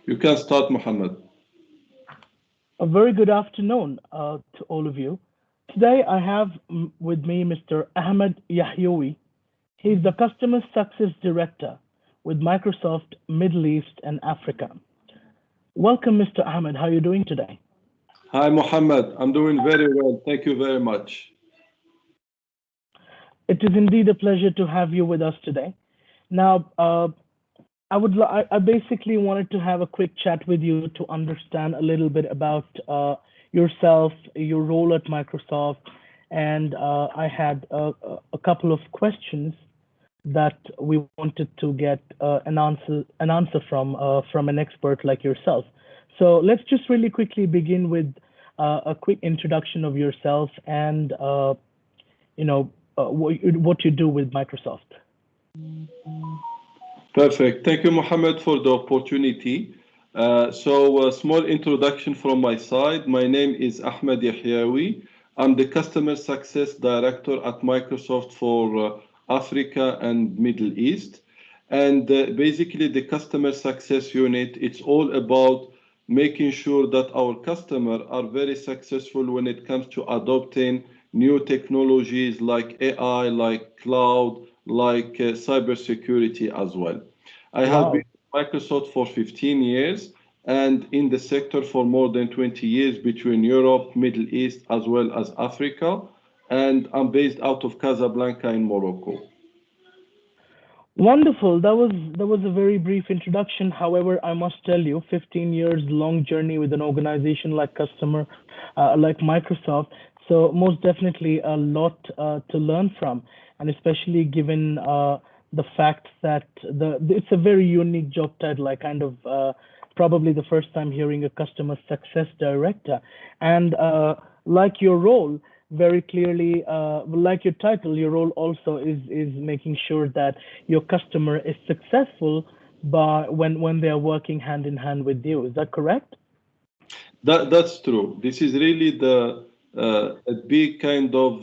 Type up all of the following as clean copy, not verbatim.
You can start, Mohammed. A very good afternoon to all of you. Today I have with me Mr. Ahmed Yahyaoui. He's the Customer Success Director with Microsoft Middle East and Africa. Welcome, Mr. Ahmed. How are you doing today? Hi, Mohammed. I'm doing very well. Thank you very much. It is indeed a pleasure to have you with us today. Now, I basically wanted to have a quick chat with you to understand a little bit about yourself, your role at Microsoft, and I had a couple of questions that we wanted to get an answer from an expert like yourself. So let's just really quickly begin with a quick introduction of yourself and what you do with Microsoft. Perfect. Thank you, Mohammed, for the opportunity. A small introduction from my side. My name is Ahmed Yahyaoui. I'm the Customer Success Director at Microsoft for Africa and Middle East. And basically, the Customer Success Unit, it's all about making sure that our customers are very successful when it comes to adopting new technologies like AI, like cloud, like cybersecurity as well. I have been Wow. at Microsoft for 15 years and in the sector for more than 20 years between Europe, Middle East, as well as Africa. And I'm based out of Casablanca in Morocco. Wonderful. That was a very brief introduction. However, I must tell you, 15 years long journey with an organization like Microsoft. So most definitely a lot to learn from, and especially given the fact that it's a very unique job title. I kind of probably the first time hearing a customer success director, and like your role, very clearly, like your title, your role also is making sure that your customer is successful by when they are working hand in hand with you. Is that correct? That's true. This is really the a big kind of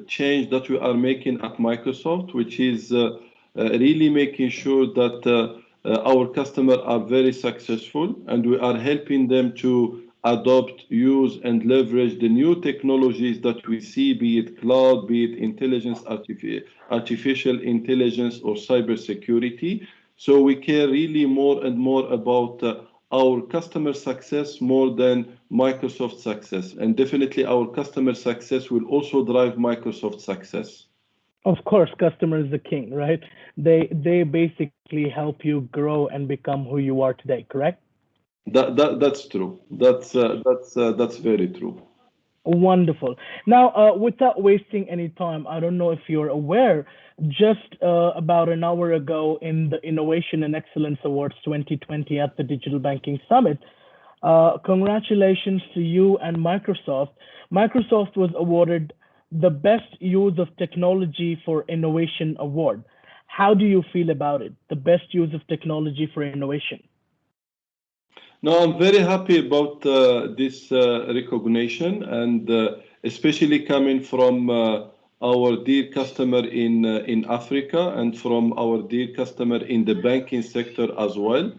change that we are making at Microsoft, which is really making sure that our customers are very successful, and we are helping them to adopt, use, and leverage the new technologies that we see, be it cloud, be it artificial intelligence, or cybersecurity. So we care really more and more about our customer success more than Microsoft success. And definitely our customer success will also drive Microsoft success. Of course, customer is the king, right? They basically help you grow and become who you are today, correct? That's true. That's very true. Wonderful. Now, without wasting any time, I don't know if you're aware, just about an hour ago in the Innovation and Excellence Awards 2020 at the Digital Banking Summit, congratulations to you and Microsoft. Microsoft was awarded the Best Use of Technology for Innovation Award. How do you feel about it? The best use of technology for innovation? No, I'm very happy about this recognition, and especially coming from our dear customer in Africa and from our dear customer in the banking sector as well,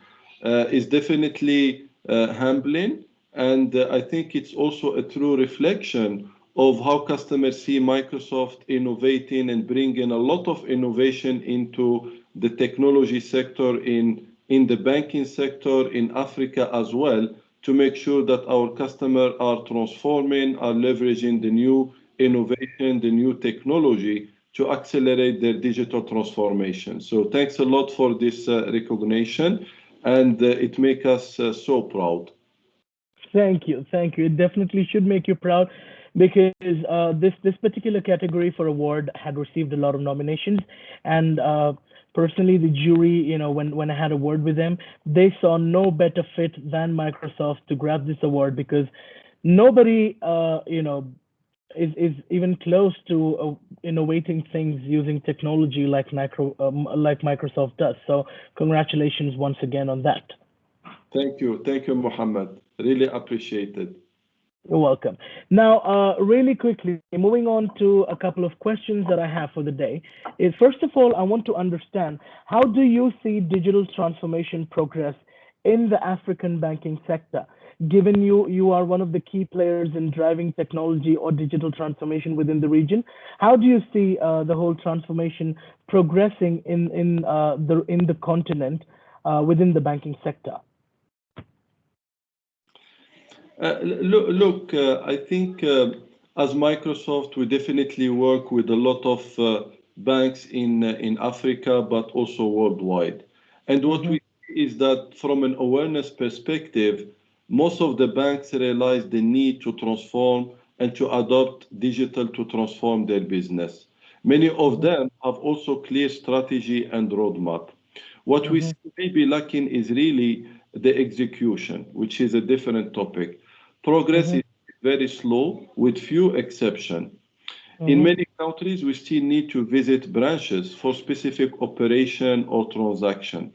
is definitely humbling, and I think it's also a true reflection of how customers see Microsoft innovating and bringing a lot of innovation into the technology sector in the banking sector in Africa as well, to make sure that our customers are transforming, are leveraging the new innovation, the new technology to accelerate their digital transformation. So thanks a lot for this recognition, and it makes us so proud. Thank you, thank you. It definitely should make you proud because this particular category for award had received a lot of nominations, and personally, the jury, when I had a word with them, they saw no better fit than Microsoft to grab this award because nobody, is even close to innovating things using technology like Microsoft does. So congratulations once again on that. Thank you, Mohammed. Really appreciate it. You're welcome. Now, really quickly, moving on to a couple of questions that I have for the day, is first of all, I want to understand how do you see digital transformation progress in the African banking sector? Given you are one of the key players in driving technology or digital transformation within the region, how do you see the whole transformation progressing in the continent within the banking sector? I think as Microsoft, we definitely work with a lot of banks in Africa, but also worldwide. And what Mm-hmm, we see is that from an awareness perspective, most of the banks realize the need to transform and to adopt digital to transform their business. Many of mm-hmm, them have also clear strategy and roadmap. What we mm-hmm, see maybe lacking is really the execution, which is a different topic. Progress mm-hmm, is very slow, with few exceptions. In mm-hmm. many countries, we still need to visit branches for specific operation or transaction.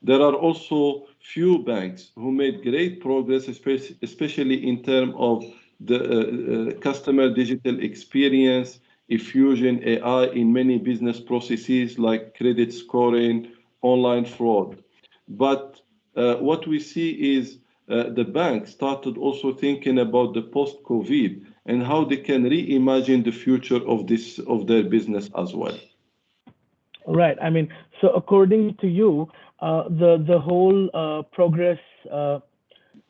There are also few banks who made great progress, especially in terms of the customer digital experience, infusion AI in many business processes like credit scoring, online fraud. But what we see is the bank started also thinking about the post-COVID and how they can reimagine the future of their business as well. Right. I mean, so according to you, the whole progress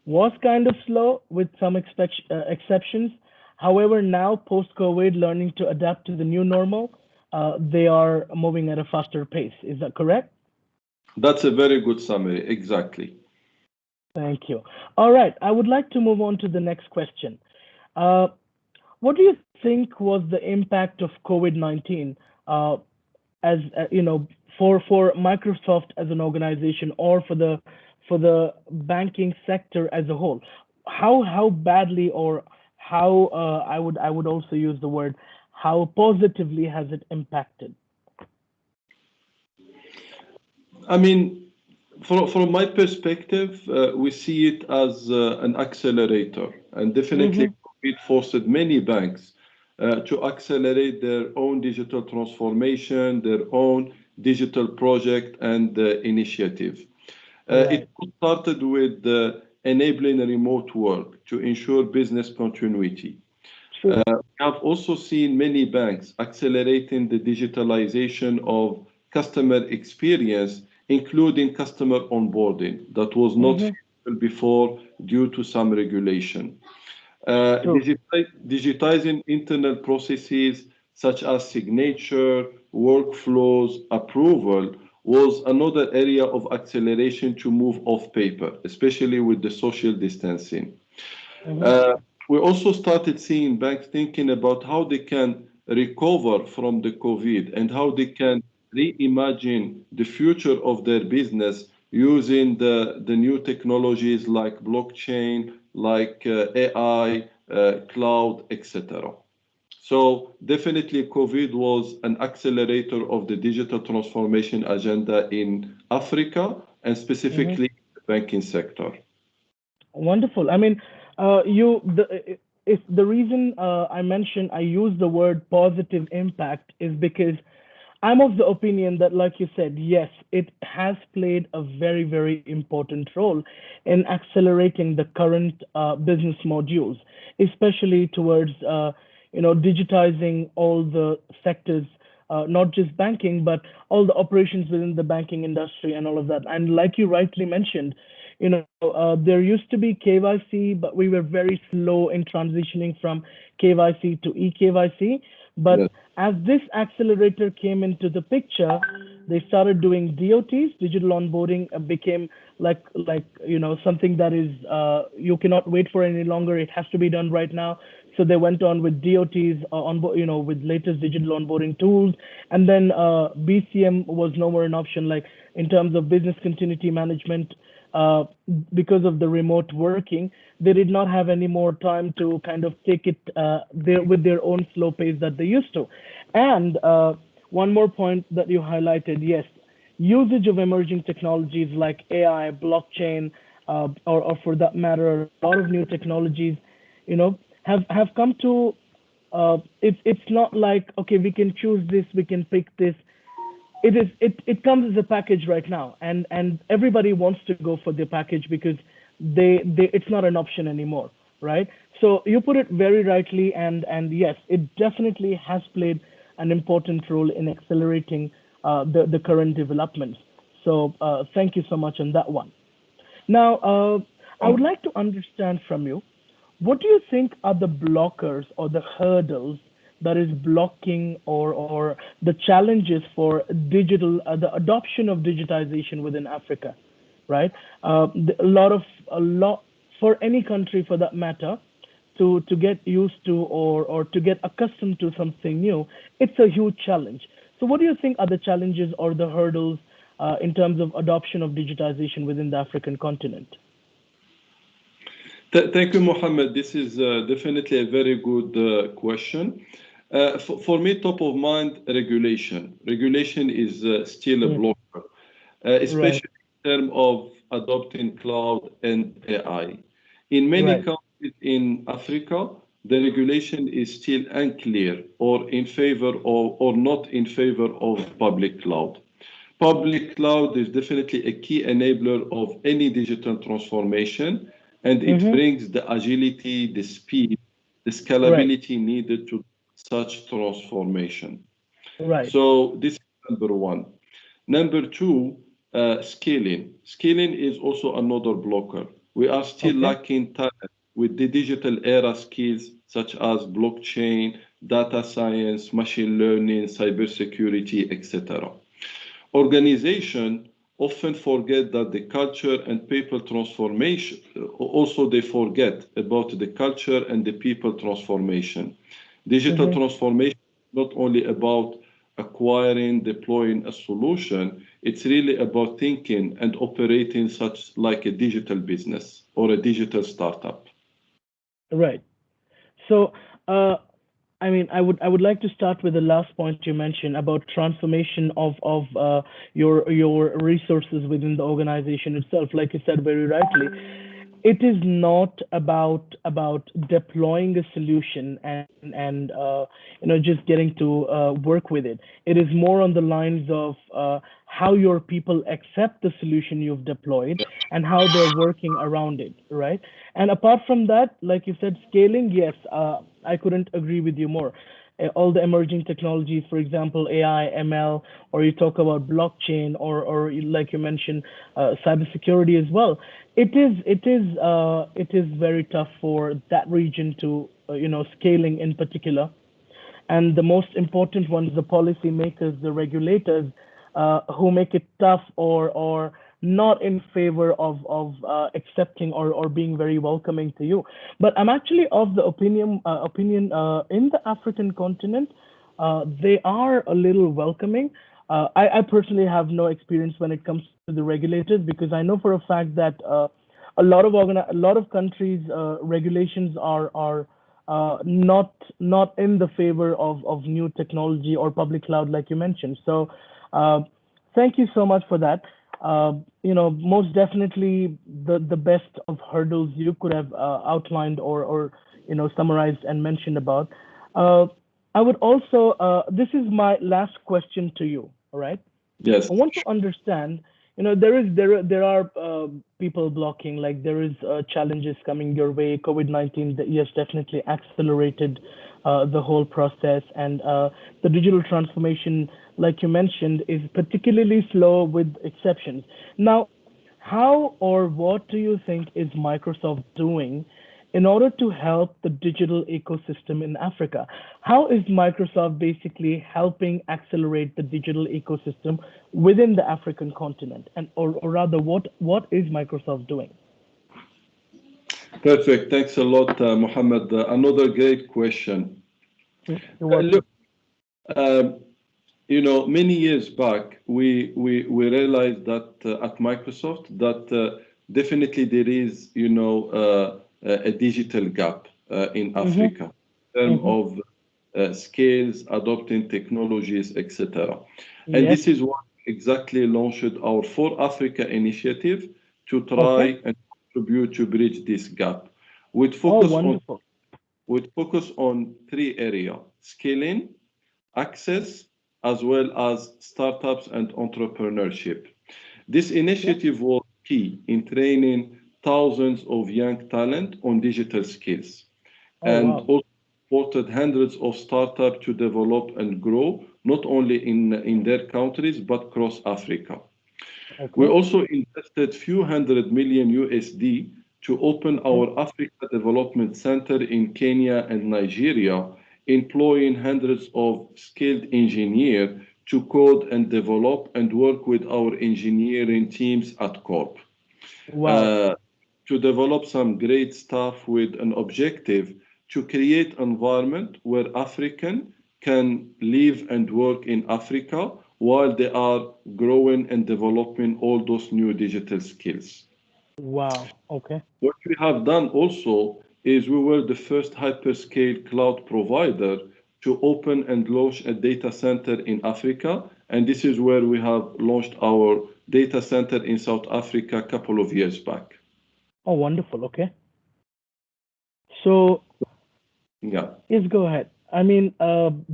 was kind of slow with some exceptions. However, now post-COVID, learning to adapt to the new normal, they are moving at a faster pace. Is that correct? That's a very good summary. Exactly. Thank you. All right. I would like to move on to the next question. Uh, what do you think was the impact of COVID-19 as for Microsoft as an organization or for the banking sector as a whole? How badly or how I would also use the word how positively has it impacted? I mean, from my perspective, we see it as an accelerator, and definitely Mm-hmm. it forced many banks to accelerate their own digital transformation, their own digital project and initiative. It Right. started with enabling remote work to ensure business continuity. True. We have also seen many banks accelerating the digitalization of customer experience, including customer onboarding, that was not Mm-hmm. feasible before due to some regulation. True. Digitizing internal processes such as signature, workflows, approval was another area of acceleration to move off paper, especially with the social distancing. Mm-hmm. Uh, we also started seeing banks thinking about how they can recover from the COVID and how they can reimagine the future of their business using the new technologies like blockchain, like AI, cloud, etc. So definitely COVID was an accelerator of the digital transformation agenda in Africa and Mm-hmm. specifically the banking sector. Wonderful. I mean, you the if the reason I mentioned I use the word positive impact is because I'm of the opinion that, like you said, yes, it has played a very, very important role in accelerating the current business modules, especially towards digitizing all the sectors, not just banking, but all the operations within the banking industry and all of that. And like you rightly mentioned, there used to be KYC, but we were very slow in transitioning from KYC to eKYC. But Yes, as this accelerator came into the picture, they started doing DOTs. Digital onboarding became something that is you cannot wait for any longer. It has to be done right now. So they went on with DOTs with latest digital onboarding tools, and then BCM was no more an option. Like in terms of business continuity management, uh, because of the remote working, they did not have any more time to kind of take it with their own slow pace that they used to. And one more point that you highlighted, yes, usage of emerging technologies like AI, blockchain, or for that matter, a lot of new technologies, have come to. It's not like okay, we can choose this, we can pick this. it comes as a package right now, and everybody wants to go for the package because they it's not an option anymore, right? So you put it very rightly, and yes, it definitely has played an important role in accelerating the current developments. So thank you so much on that one. Now, I would like to understand from you, what do you think are the blockers or the hurdles that is blocking or the challenges for the adoption of digitization within Africa, right? A lot for any country for that matter to get used to or to get accustomed to something new, it's a huge challenge. So, what do you think are the challenges or the hurdles in terms of adoption of digitization within the African continent? Thank you, Mohammed. This is definitely a very good question. For me, top of mind, regulation. Regulation is still a Mm, blocker, right, especially in terms of adopting cloud and AI. In many right. countries in Africa, the regulation is still unclear or in favor or not in favor of public cloud. Public cloud is definitely a key enabler of any digital transformation, and it Mm-hmm. brings the agility, the speed, the Right, scalability needed to such transformation. right. So this is number one. Number two, scaling. Scaling is also another blocker. We are still Okay. lacking talent with the digital era skills such as blockchain, data science, machine learning, cybersecurity, etc. Organization often forget that the culture and people transformation, also they forget about the culture and the people transformation. Digital Mm-hmm. transformation is not only about acquiring, deploying a solution, it's really about thinking and operating such like a digital business or a digital startup. Right. So, I mean, I would like to start with the last point you mentioned about transformation of your resources within the organization itself. Like you said very rightly, it is not about deploying a solution and just getting to work with it. It is more on the lines of how your people accept the solution you've deployed and how they're working around it, right? And apart from that, like you said, scaling, yes, I couldn't agree with you more. All the emerging technologies, for example, AI, ML, or you talk about blockchain, or like you mentioned, cybersecurity as well. It is very tough for that region to scaling in particular. And the most important ones, the policymakers, the regulators, who make it tough or not in favor of accepting or being very welcoming to you. But I'm actually of the opinion in the African continent, they are a little welcoming. I personally have no experience when it comes to the regulators because I know for a fact that a lot of countries regulations are not in the favor of new technology or public cloud like you mentioned. So uh, thank you so much for that. Most definitely the best of hurdles you could have outlined or summarized and mentioned about. Uh, I would also this is my last question to you. All right. Yes. I want to understand, there are people blocking, like there is challenges coming your way. COVID-19, yes, definitely accelerated the whole process, and the digital transformation, like you mentioned, is particularly slow with exceptions. Now, how or what do you think is Microsoft doing in order to help the digital ecosystem in Africa? How is Microsoft basically helping accelerate the digital ecosystem within the African continent? And or rather, what is Microsoft doing? Perfect. Thanks a lot, Mohammed. Another great question. You're Look, welcome. um, many years back, we realized that at Microsoft that definitely there is, a digital gap in Mm-hmm. Africa in terms Mm-hmm. of skills, adopting technologies, etc. And Yes. this is what exactly launched our For Africa initiative to Okay. try and contribute to bridge this gap. With Oh, focus on wonderful. with focus on three areas: scaling, access, as well as startups and entrepreneurship. This initiative was key in training thousands of young talent on digital skills Oh, and wow. also supported hundreds of startups to develop and grow, not only in their countries, but across Africa. We Okay. also invested few hundred million USD to open Okay. our Africa Development Center in Kenya and Nigeria, employing hundreds of skilled engineers to code and develop and work with our engineering teams at Corp. Wow. Uh, to develop some great stuff with an objective to create environment where African can live and work in Africa while they are growing and developing all those new digital skills. Wow. Okay. What we have done also is we were the first hyperscale cloud provider to open and launch a data center in Africa. And this is where we have launched our data center in South Africa a couple of years back. Oh, wonderful. Okay. So Yeah. yes, go ahead. I mean,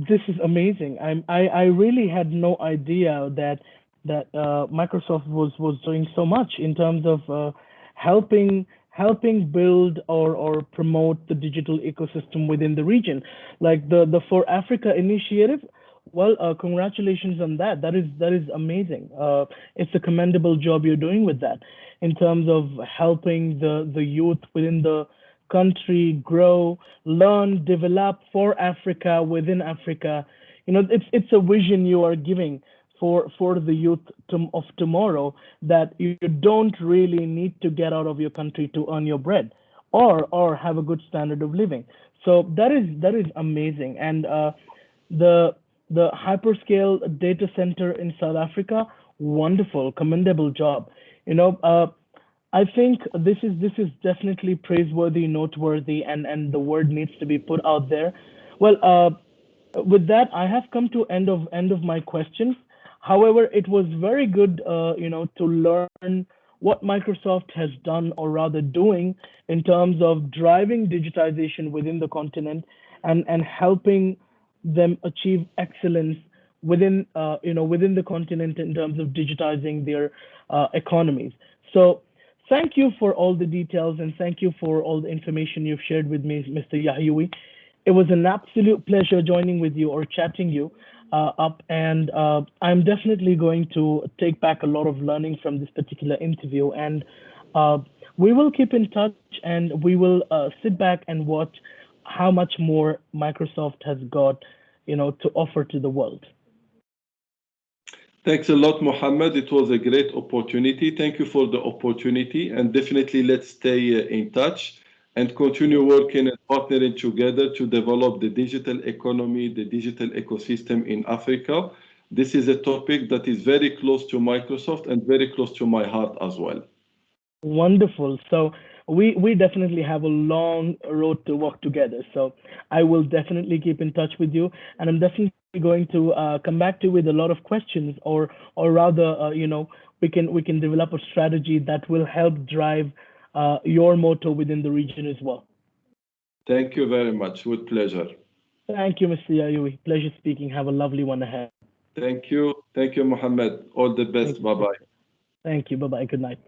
this is amazing. I really had no idea that Microsoft was doing so much in terms of helping build or promote the digital ecosystem within the region, like the For Africa initiative. Well, congratulations on that. That is amazing. It's a commendable job you're doing with that, in terms of helping the youth within the country grow, learn, develop for Africa within Africa. It's a vision you are giving for the youth of tomorrow, that you don't really need to get out of your country to earn your bread, or have a good standard of living. So that is amazing. And the hyperscale data center in South Africa, wonderful, commendable job. You know, I think this is definitely praiseworthy, noteworthy, and the word needs to be put out there. Well, with that, I have come to end of my questions. However, it was very good, to learn what Microsoft has done, or rather doing, in terms of driving digitization within the continent, and helping them achieve excellence within the continent in terms of digitizing their economies. So thank you for all the details, and thank you for all the information you've shared with me, Mr. Yahyaoui. It was an absolute pleasure joining with you or chatting you up, and I'm definitely going to take back a lot of learning from this particular interview. And uh, we will keep in touch, and we will sit back and watch how much more Microsoft has got, to offer to the world. Thanks a lot, Mohammed. It was a great opportunity. Thank you for the opportunity. And definitely let's stay in touch and continue working and partnering together to develop the digital economy, the digital ecosystem in Africa. This is a topic that is very close to Microsoft and very close to my heart as well. Wonderful. So we definitely have a long road to walk together. So I will definitely keep in touch with you, and I'm definitely going to come back to you with a lot of questions, or rather, we can develop a strategy that will help drive your motto within the region as well. Thank you very much. With pleasure. Thank you, Mr. Yayui. Pleasure speaking. Have a lovely one ahead. Thank you. Thank you, Mohammed. All the Thank best. you. Bye bye. Thank you. Bye bye. Good night.